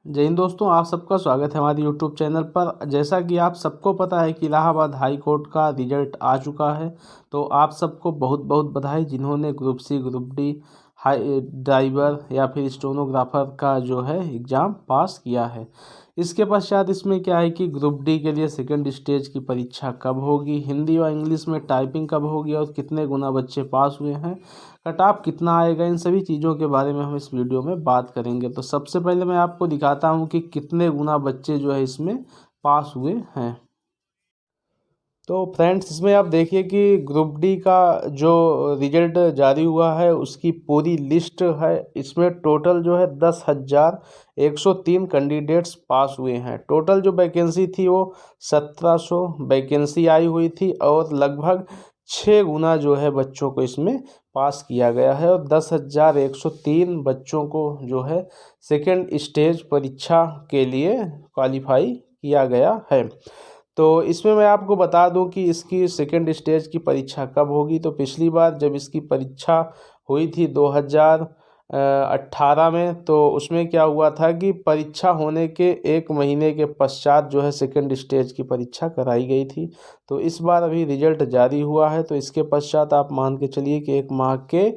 जय हिंद दोस्तों, आप सबका स्वागत है हमारे यूट्यूब चैनल पर। जैसा कि आप सबको पता है कि इलाहाबाद हाई कोर्ट का रिजल्ट आ चुका है, तो आप सबको बहुत बहुत बधाई जिन्होंने ग्रुप सी, ग्रुप डी, हाई ड्राइवर या फिर स्टेनोग्राफर का जो है एग्ज़ाम पास किया है। इसके पश्चात इसमें क्या है कि ग्रुप डी के लिए सेकंड स्टेज की परीक्षा कब होगी, हिंदी और इंग्लिश में टाइपिंग कब होगी और कितने गुना बच्चे पास हुए हैं, कट ऑफ कितना आएगा, इन सभी चीज़ों के बारे में हम इस वीडियो में बात करेंगे। तो सबसे पहले मैं आपको दिखाता हूँ कि कितने गुना बच्चे जो है इसमें पास हुए हैं। तो फ्रेंड्स, इसमें आप देखिए कि ग्रुप डी का जो रिजल्ट जारी हुआ है उसकी पूरी लिस्ट है। इसमें टोटल जो है 10,103 कैंडिडेट्स पास हुए हैं। टोटल जो वैकेंसी थी वो 1700 वैकेंसी आई हुई थी और लगभग 6 गुना जो है बच्चों को इसमें पास किया गया है और 10,103 बच्चों को जो है सेकेंड स्टेज परीक्षा के लिए क्वालिफाई किया गया है। तो इसमें मैं आपको बता दूं कि इसकी सेकेंड स्टेज की परीक्षा कब होगी। तो पिछली बार जब इसकी परीक्षा हुई थी 2018 में, तो उसमें क्या हुआ था कि परीक्षा होने के 1 महीने के पश्चात जो है सेकेंड स्टेज की परीक्षा कराई गई थी। तो इस बार अभी रिजल्ट जारी हुआ है, तो इसके पश्चात आप मान के चलिए कि 1 माह के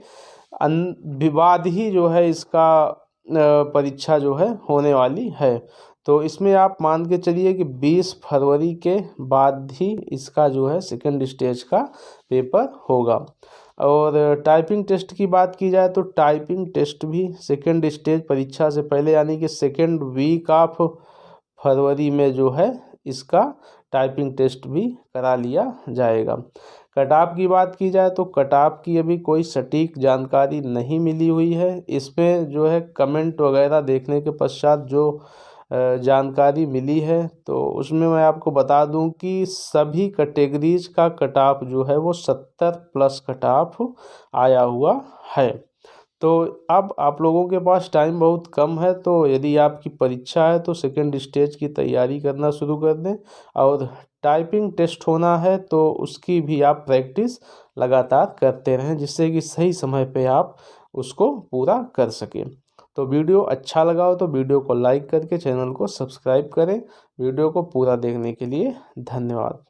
बाद ही जो है इसका परीक्षा जो है होने वाली है। तो इसमें आप मान के चलिए कि 20 फरवरी के बाद ही इसका जो है सेकंड स्टेज का पेपर होगा। और टाइपिंग टेस्ट की बात की जाए तो टाइपिंग टेस्ट भी सेकंड स्टेज परीक्षा से पहले यानी कि सेकंड वीक ऑफ फरवरी में जो है इसका टाइपिंग टेस्ट भी करा लिया जाएगा। कट ऑफ की बात की जाए तो कट ऑफ की अभी कोई सटीक जानकारी नहीं मिली हुई है। इसमें जो है कमेंट वगैरह देखने के पश्चात जो जानकारी मिली है, तो उसमें मैं आपको बता दूं कि सभी कैटेगरीज का कट ऑफ जो है वो 70+ कट ऑफ आया हुआ है। तो अब आप लोगों के पास टाइम बहुत कम है, तो यदि आपकी परीक्षा है तो सेकंड स्टेज की तैयारी करना शुरू कर दें। और टाइपिंग टेस्ट होना है तो उसकी भी आप प्रैक्टिस लगातार करते रहें, जिससे कि सही समय पे आप उसको पूरा कर सकें। तो वीडियो अच्छा लगा हो तो वीडियो को लाइक करके चैनल को सब्सक्राइब करें। वीडियो को पूरा देखने के लिए धन्यवाद।